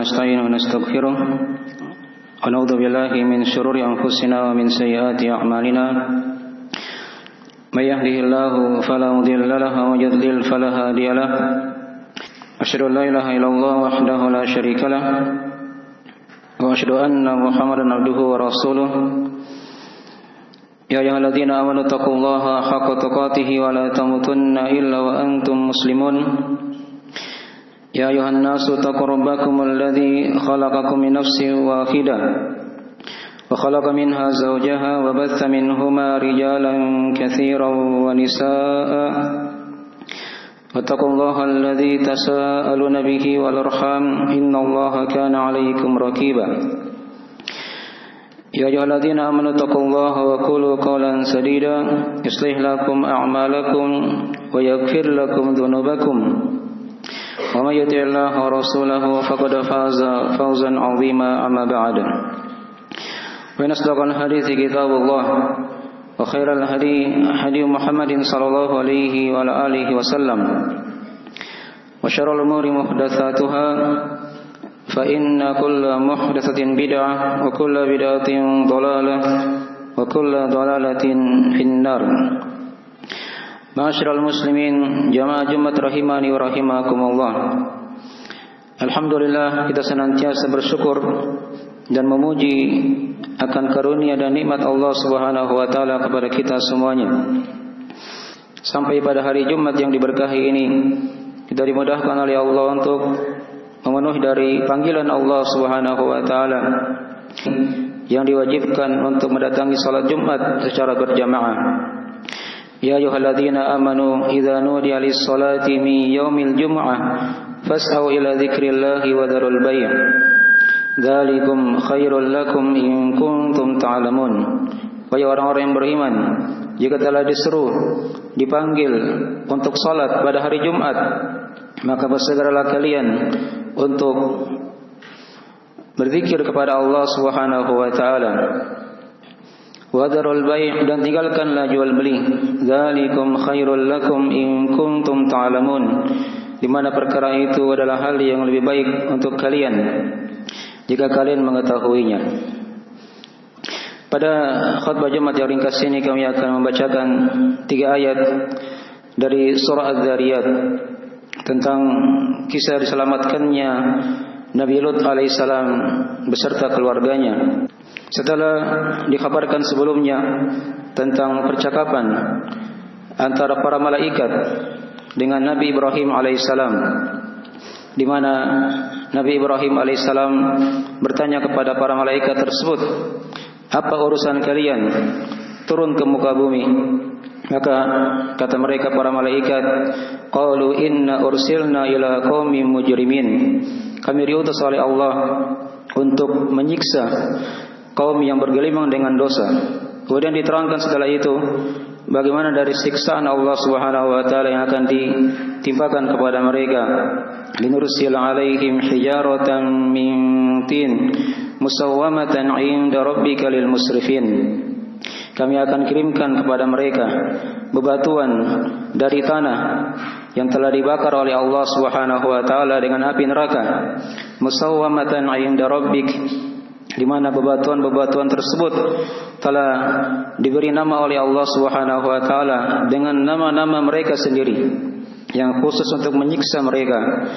ونستعينه ونستغفره ونعوذ بالله من شرور أنفسنا ومن سيئات أعمالنا من يهده الله فلا مضل له ومن يضلل فلا هادي له أشهد أن لا إله إلا الله وحده لا شريك له وأشهد أن محمدا عبده ورسوله يا أيها الذين آمنوا اتقوا الله حق تقاته ولا تموتن إلا وأنتم مسلمون يا أيها الناس اتقوا ربكم الذي خلقكم من نفس واحدة وخلق منها زوجها وبث منهما رجالا كثيرا ونساء واتقوا الله الذي تساءلون به والأرحام إن الله كان عليكم رقيبا يا أيها الذين آمنوا اتقوا الله وقولوا قولا سديدا يصلح لكم أعمالكم ويغفر لكم ذنوبكم ومن يطع الله ورسوله فقد فاز فوزا عظيما أما بعد فإن أصدق الحديث كتاب الله وخير الهدي هدي محمد صلى الله عليه وعلى آله وسلم وشر الأمور محدثاتها فإن كل محدثة بدعة وكل بدعة ضلالة وكل ضلالة في النار. Ma'asyiral muslimin, jamaah Jumat rahimani wa rahimakumullah. Alhamdulillah, kita senantiasa bersyukur dan memuji akan karunia dan nikmat Allah Subhanahu wa taala kepada kita semuanya. Sampai pada hari Jumat yang diberkahi ini, kita dimudahkan oleh Allah untuk memenuhi dari panggilan Allah Subhanahu wa taala yang diwajibkan untuk mendatangi salat Jumat secara berjamaah. Ya ayyuhalladzina amanu idza nudiya lis-salati min yaumil jum'ah fas'au ila dzikrillahi wa dzarul bai'. Dzalikum khairul lakum in kuntum ta'lamun. Wahai orang-orang yang beriman, jika telah diseru, dipanggil untuk salat pada hari Jumat, maka bersegeralah kalian untuk berzikir kepada Allah Subhanahu wa taala. Wa dzarul bai' dan tinggalkanlah jual beli. Dzalikum khairul lakum in kuntum ta'lamun. Di mana perkara itu adalah hal yang lebih baik untuk kalian jika kalian mengetahuinya. Pada khutbah Jumat yang ringkas ini kami akan membacakan 3 ayat dari surah Az-Zariyat tentang kisah diselamatkannya Nabi Lut alaihissalam beserta keluarganya. Setelah dikabarkan sebelumnya tentang percakapan antara para malaikat dengan Nabi Ibrahim alaihissalam, di mana Nabi Ibrahim alaihissalam bertanya kepada para malaikat tersebut, apa urusan kalian turun ke muka bumi? Maka kata mereka para malaikat, qalu inna ursilna ila qaumin mujrimin. Kami diutus oleh Allah untuk menyiksa kaum yang bergelimang dengan dosa. Kemudian diterangkan setelah itu bagaimana dari siksaan Allah Subhanahu wa taala yang akan ditimpakan kepada mereka. Linursil alaihim hijaratan min tin musawwamatan 'inda rabbika lil musrifin. Kami akan kirimkan kepada mereka bebatuan dari tanah yang telah dibakar oleh Allah Subhanahu wa taala dengan api neraka. Musawwamatan 'inda rabbik, di mana bebatuan-bebatuan tersebut telah diberi nama oleh Allah Subhanahu wa taala dengan nama-nama mereka sendiri yang khusus untuk menyiksa mereka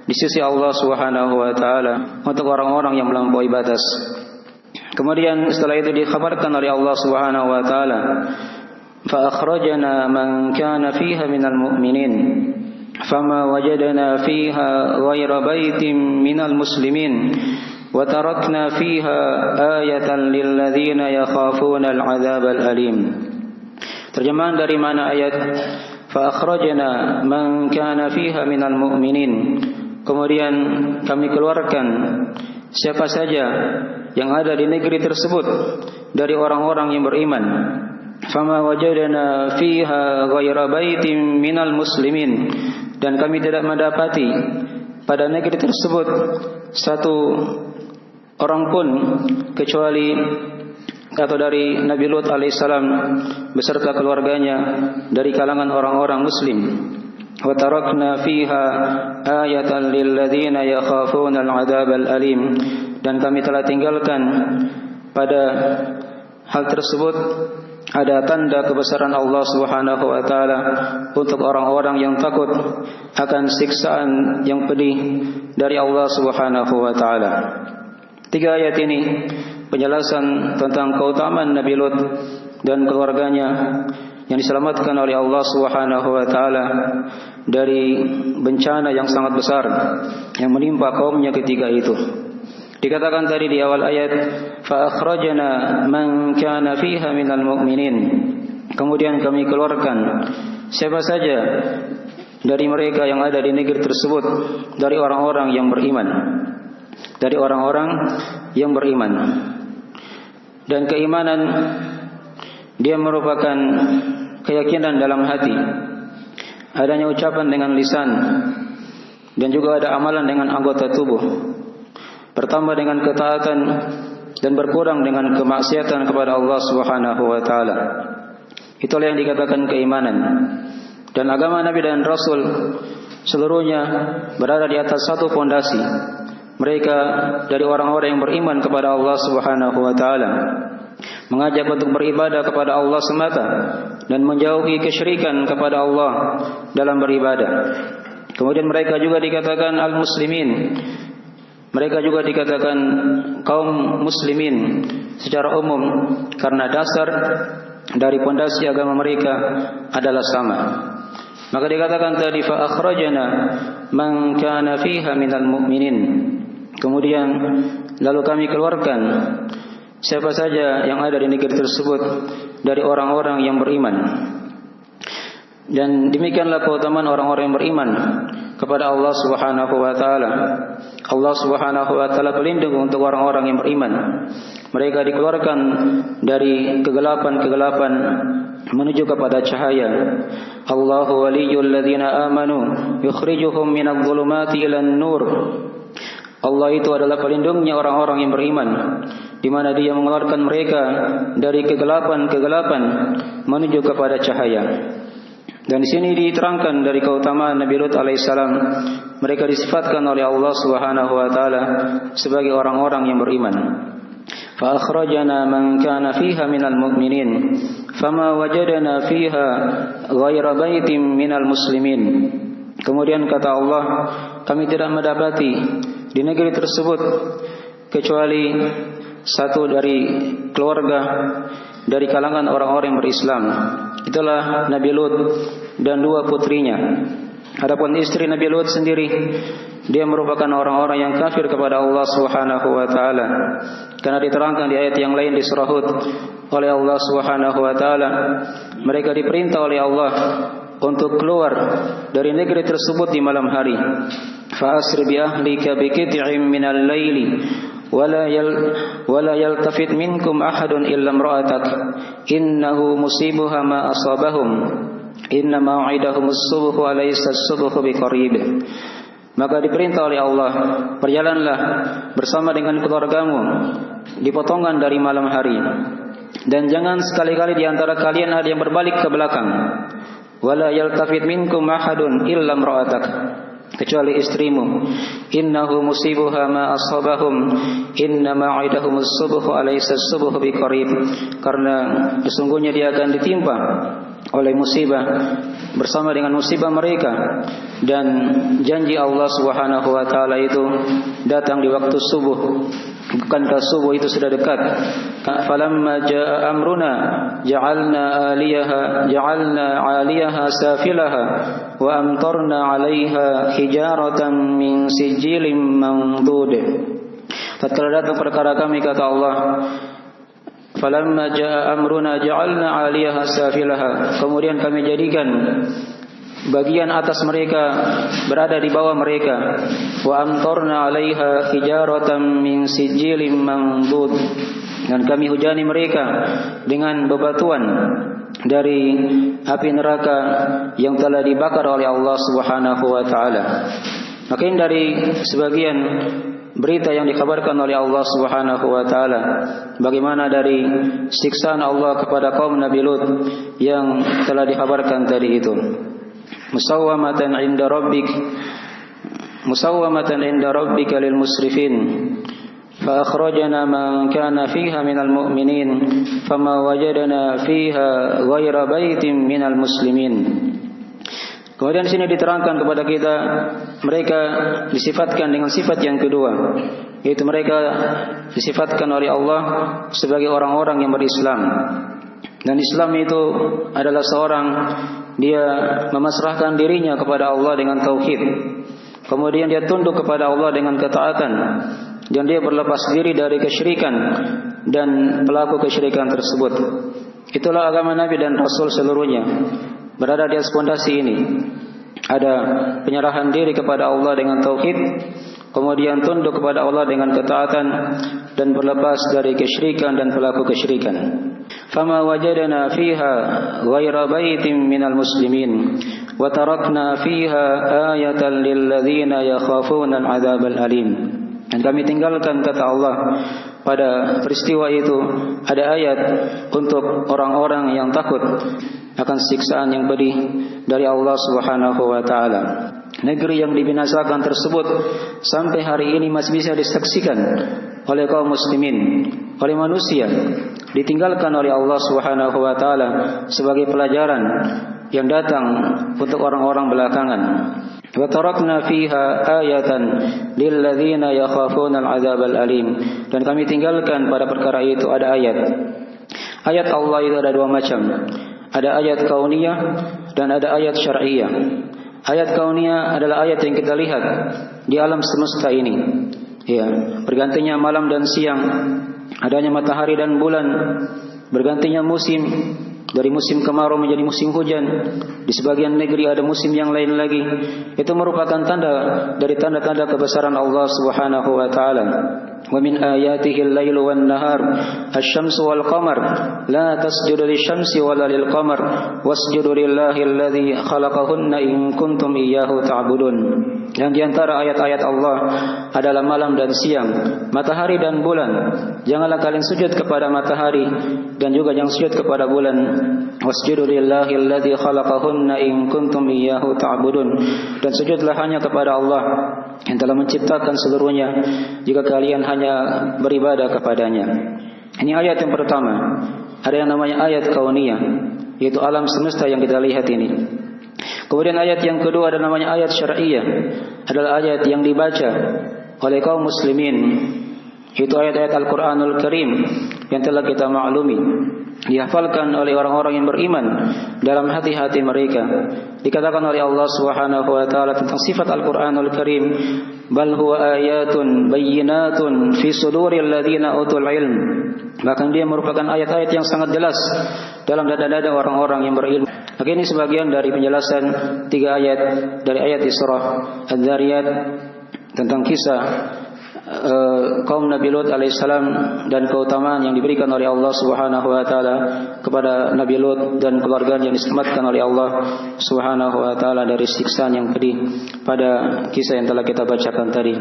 di sisi Allah Subhanahu wa taala untuk orang-orang yang melampaui batas. Kemudian setelah itu dikhabarkan oleh Allah Subhanahu wa taala, fa akhrajna man kana fiha minal mu'minin fama wajadna fiha ghayra baitin minal muslimin wa tarakna fiha ayatan lil ladzina yakhafuna al-'adzab al-alim. Terjemahan dari mana ayat fa akhrajna man kana fiha minal mu'minin, kemudian kami keluarkan siapa saja yang ada di negeri tersebut dari orang-orang yang beriman. Fama wajadna fiha ghayra baitin minal muslimin, dan kami tidak mendapati pada negeri tersebut satu orang pun kecuali atau dari Nabi Lut alaihissalam beserta keluarganya dari kalangan orang-orang muslim. wa tarakna fiha ayatan lil ladzina yakhafuna al-'adzab al-alim, dan kami telah tinggalkan pada hal tersebut ada tanda kebesaran Allah Subhanahu wa taala untuk orang-orang yang takut akan siksaan yang pedih dari Allah Subhanahu wa taala. 3 ayat ini penjelasan tentang keutamaan Nabi Lut dan keluarganya yang diselamatkan oleh Allah Subhanahu wa taala dari bencana yang sangat besar yang menimpa kaumnya ketika itu. Dikatakan tadi di awal ayat, fa akhrajna man kana fiha minal mu'minin. Kemudian kami keluarkan siapa saja dari mereka yang ada di negeri tersebut dari orang-orang yang beriman. Dari orang-orang yang beriman. Dan keimanan dia merupakan keyakinan dalam hati. Adanya ucapan dengan lisan dan juga ada amalan dengan anggota tubuh. Bertambah dengan ketaatan dan berkurang dengan kemaksiatan kepada Allah Subhanahu wa taala. Itulah yang dikatakan keimanan. Dan agama Nabi dan Rasul seluruhnya berada di atas satu fondasi. Mereka dari orang-orang yang beriman kepada Allah Subhanahu wa taala, mengajak untuk beribadah kepada Allah semata dan menjauhi kesyirikan kepada Allah dalam beribadah. Kemudian mereka juga dikatakan al-muslimin. Mereka juga dikatakan kaum muslimin secara umum karena dasar dari pondasi agama mereka adalah sama. Maka dikatakan tadi fa akhrajna man kana fiha minal mu'minin. Kemudian lalu kami keluarkan siapa saja yang ada di negeri tersebut dari orang-orang yang beriman. Dan demikianlah keutamaan orang-orang yang beriman kepada Allah Subhanahu wa taala. Allah Subhanahu wa taala pelindung untuk orang-orang yang beriman. Mereka dikeluarkan dari kegelapan-kegelapan menuju kepada cahaya. Allahu waliyul ladzina amanu yukhrijuhum minadh dhulumati ilan nur. Allah itu adalah pelindungnya orang-orang yang beriman, di mana Dia mengeluarkan mereka dari kegelapan-kegelapan menuju kepada cahaya. Dan di sini diterangkan dari keutamaan Nabi Lut alaihissalam, mereka disifatkan oleh Allah Subhanahu wa taala sebagai orang-orang yang beriman. Fa akhrajna man kana fiha minal mu'minin fama wajadna fiha ghaira baitin minal muslimin. Kemudian kata Allah, kami tidak mendapati di negeri tersebut kecuali satu dari keluarga dari kalangan orang-orang yang berislam. Itulah Nabi Lut dan 2 putrinya. Adapun istri Nabi Lut sendiri, dia merupakan orang-orang yang kafir kepada Allah Subhanahu wa taala. Karena diterangkan di ayat yang lain di surah Hud oleh Allah Subhanahu wa taala, mereka diperintah oleh Allah untuk keluar dari negeri tersebut di malam hari. Fa asri bi ahlika bi qit'in minal laili wala yaltafit minkum ahadun illa imra'atak innahu musibuha ma asabahum inna mau'idahum as-subhu alaysa as-subhu biqarib. Maka diperintah oleh Allah, berjalanlah bersama dengan keluargamu di potongan dari malam hari, dan jangan sekali-kali di antara kalian ada yang berbalik ke belakang. Wala yaltafit minkum ahadun illa imra'atak, kecuali istrimu. Innahu musibuha ma asabahum inna ma'idahum as-subhu alaysa as-subhu biqarib. Karena sesungguhnya dia akan ditimpa oleh musibah bersama dengan musibah mereka, dan janji Allah Subhanahu wa taala itu datang di waktu subuh. Bukankah subuh itu sudah dekat? Falamma jaa amruna ja'alna 'aliyaha safilaha wa amtarna 'alaiha hijaratan min sijilin mandud. Tatkala datang perkara kami, kata Allah, falamma jaa amruna ja'alna 'aliyaha safilaha, kemudian kami jadikan bagian atas mereka berada di bawah mereka. Wa amtarna 'alaiha hijaratan min sijilin mandud, dan kami hujani mereka dengan bebatuan dari api neraka yang telah dibakar oleh Allah Subhanahu wa taala. Maka ini dari sebagian berita yang dikabarkan oleh Allah Subhanahu wa taala, bagaimana dari siksaan Allah kepada kaum Nabi Lut yang telah dikabarkan tadi itu. musawwamatan 'inda rabbika lil musrifin fa akhrajna man kana fiha minal mu'minin fama wajadna fiha ghayra baitin minal muslimin. Kemudian sini diterangkan kepada kita mereka disifatkan dengan sifat yang kedua, yaitu mereka disifatkan oleh Allah sebagai orang-orang yang berislam. Dan Islam itu adalah seorang dia memasrahkan dirinya kepada Allah dengan tauhid. Kemudian dia tunduk kepada Allah dengan ketaatan dan dia berlepas diri dari kesyirikan dan pelaku kesyirikan tersebut. Itulah agama Nabi dan Rasul seluruhnya. Berada di atas fondasi ini. Ada penyerahan diri kepada Allah dengan tauhid, kemudian tunduk kepada Allah dengan ketaatan dan berlepas dari kesyirikan dan pelaku kesyirikan. Fama wajadna fiha ghaira baitin minal muslimin wa tarakna fiha ayatan lil ladzina yakhafuna al-'adzabal alim. Dan kami tinggalkan, kata Allah, pada peristiwa itu ada ayat untuk orang-orang yang takut akan siksaan yang pedih dari Allah Subhanahu wa taala. Negeri yang dibinasakan tersebut sampai hari ini masih bisa disaksikan oleh kaum muslimin, oleh manusia, ditinggalkan oleh Allah Subhanahu wa taala sebagai pelajaran yang datang untuk orang-orang belakangan. Wa tarakna fiha ayatan lil ladzina yakhafuna al-'adzabal alim. Dan kami tinggalkan pada perkara itu ada ayat. Ayat Allah itu ada dua macam. Ada ayat kauniyah dan ada ayat syar'iyah. Ayat kauniyah adalah ayat yang kita lihat di alam semesta ini. Ya, bergantinya malam dan siang, adanya matahari dan bulan, bergantinya musim dari musim kemarau menjadi musim hujan. Di sebagian negeri ada musim yang lain lagi. Itu merupakan tanda dari tanda-tanda kebesaran Allah Subhanahu wa taala. Wa min ayatihi al-lailu wan-nahar asy-syamsu wal-qamar la tasjudu lisyamsi wala lil-qamar wasjudu lillahi alladzi khalaqahunna in kuntum iyyahu ta'budun. Yang di antara ayat-ayat Allah adalah malam dan siang, matahari dan bulan. Janganlah kalian sujud kepada matahari dan juga jangan sujud kepada bulan. Wasjudu lillahi alladzi khalaqahunna in kuntum iyyahu ta'budun. Dan sujudlah hanya kepada Allah yang telah menciptakan seluruhnya jika kalian hanya beribadah kepadanya. Ini ayat yang pertama. Ada yang namanya ayat kauniyah, yaitu alam semesta yang kita lihat ini. Kemudian ayat yang kedua ada namanya ayat syar'iyah, adalah ayat yang dibaca oleh kaum muslimin, yaitu ayat-ayat Al-Quranul Karim yang telah kita maklumi, dihafalkan oleh orang-orang yang beriman dalam hati-hati mereka. Dikatakan oleh Allah Subhanahu wa taala tentang sifat Al-Qur'anul Karim, bal huwa ayatun bayyinatun fi suduril ladzina utul ilm. Bahkan dia merupakan ayat-ayat yang sangat jelas dalam dada-dada orang-orang yang berilmu. Maka ini sebagian dari penjelasan 3 ayat dari ayat di surah Az-Zariyat tentang kisah kaum Nabi Lut alaihissalam dan keutamaan yang diberikan oleh Allah Subhanahu wa taala kepada Nabi Lut dan keluarganya yang diselamatkan oleh Allah Subhanahu wa taala dari siksaan yang pedih pada kisah yang telah kita bacakan tadi.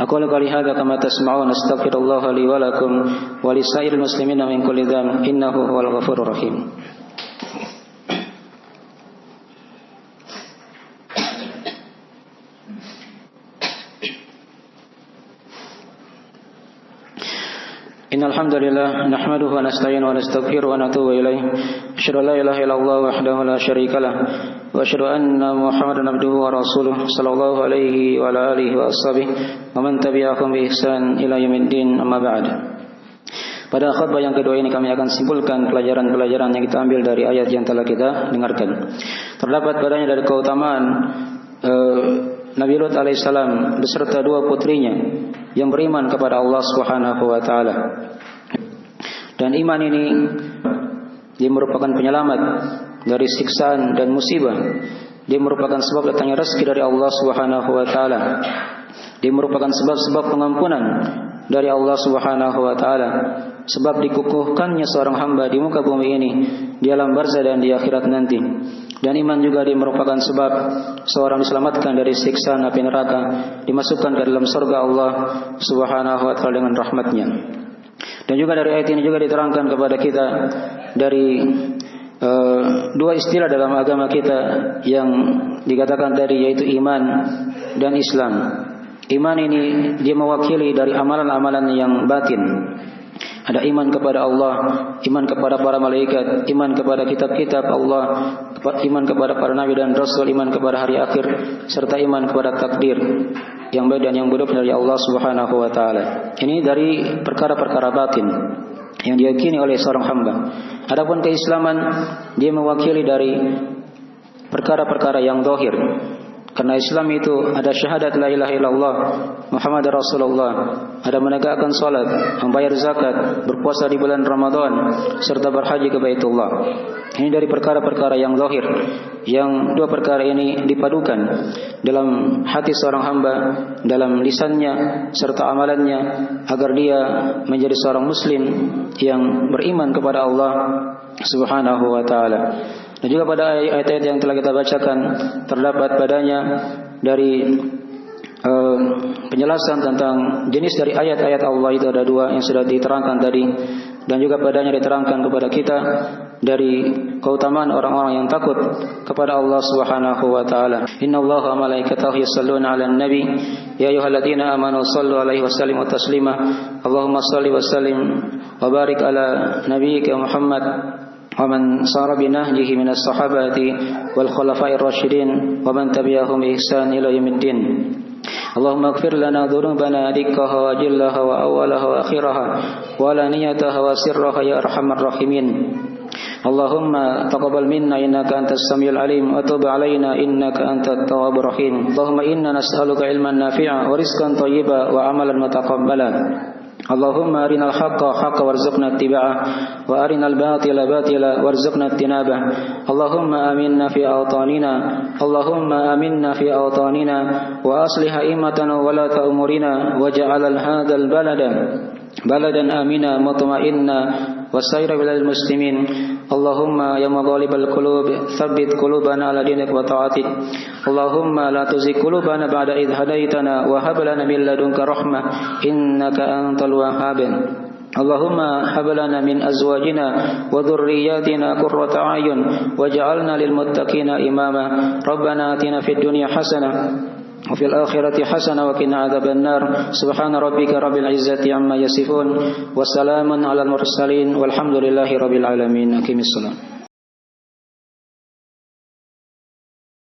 Aku qouli hadza kama tasma'un astaghfirullah li wa lakum wa lisairil muslimina min kulli dzam innahu huwal ghafurur rahim. Innal hamdalillah nahmaduhu wa nasta'inuhu wa nastaghfiruhu wa natubu ilayh. Asyhadu an la ilaha illallah wahdahu la syarika lah wa asyhadu anna Muhammadan abduhu wa rasuluh sallallahu alaihi wa ala alihi wa ashabihi wa man tabi'ahum bi ihsan ila yaumiddin, amma ba'd. Pada khutbah yang kedua ini kami akan simpulkan pelajaran-pelajaran yang kita ambil dari ayat yang telah kita dengarkan. Terdapat padanya dari keutamaan Nabi Lut alaihissalam beserta 2 putrinya yang beriman kepada Allah Subhanahu wa taala. Dan iman ini dia merupakan penyelamat dari siksaan dan musibah. Dia merupakan sebab datangnya rezeki dari Allah Subhanahu wa taala. Dia merupakan sebab-sebab pengampunan dari Allah Subhanahu wa taala. Sebab dikukuhkannya seorang hamba di muka bumi ini, di alam barzah dan di akhirat nanti. Dan iman juga dia merupakan sebab seorang diselamatkan dari siksaan api neraka, dimasukkan ke dalam surga Allah Subhanahu wa taala dengan rahmatnya. Dan juga dari ayat ini juga diterangkan kepada kita dari dua istilah dalam agama kita yang dikatakan tadi, yaitu iman dan Islam. Iman ini dia mewakili dari amalan-amalan yang batin. Ada iman kepada Allah, iman kepada para malaikat, iman kepada kitab-kitab Allah, iman kepada para nabi dan rasul, iman kepada hari akhir, serta iman kepada takdir yang baik dan yang buruk dari Allah Subhanahu wa taala. Ini dari perkara-perkara batin yang diyakini oleh seorang hamba. Adapun keislaman dia mewakili dari perkara-perkara yang zahir. Karena Islam itu ada syahadat la ilaha illallah Muhammad Rasulullah, ada menegakkan salat, membayar zakat, berpuasa di bulan Ramadan, serta berhaji ke Baitullah. Ini dari perkara-perkara yang zahir, yang dua perkara ini dipadukan dalam hati seorang hamba, dalam lisannya serta amalannya, agar dia menjadi seorang muslim yang beriman kepada Allah Subhanahu wa taala. Dan juga pada ayat-ayat yang telah kita bacakan terdapat padanya dari penjelasan tentang jenis dari ayat-ayat Allah itu ada dua yang sudah diterangkan tadi, dan juga padanya diterangkan kepada kita dari keutamaan orang-orang yang takut kepada Allah Subhanahu wa taala. Innallaha wa malaikatahu yusholluna 'alan nabi ya ayyuhalladzina amanu shallu 'alaihi wa sallimu taslima. Allahumma shalli wa sallim wa barik ala nabiyyika Muhammad ومن صار بنهجه من الصحابة والخلفاء الراشدين ومن تبعهم بإحسان إلى يوم الدين. اللهم اغفر لنا ذنوبنا دقها وجلها وأولها وآخرها وعلانيتها وسرها يا أرحم الراحمين. اللهم تقبل منا إنك أنت السميع العليم وتب علينا إنك أنت التواب الرحيم. اللهم إنا نسألك علما نافعا ورزقا طيبا وعملا متقبلا. اللهم أرنا الحق حقا وارزقنا اتباعه وأرنا الباطل باطلا وارزقنا اجتنابه. اللهم آمنا في أوطاننا اللهم آمنا في أوطاننا وأصلح أئمتنا ولاة أمورنا واجعل هذا البلد بلدا آمنا مطمئنا وسائر بلاد المسلمين. اللهم يا مغالب القلوب ثبت قلوبنا على دينك وطاعتك. اللهم لا تزغ قلوبنا بعد إذ هديتنا وهب لنا من لدنك رحمة إنك أنت الوهاب. اللهم هب لنا من أزواجنا وذرياتنا قرة أعين واجعلنا للمتقين إماما. ربنا آتنا في الدنيا حسنة وفي الآخرة حسنة وقنا عذاب النار. سبحان ربك رب العزة عما يصفون وسلام على المرسلين والحمد لله رب العالمين. أقم الصلاة.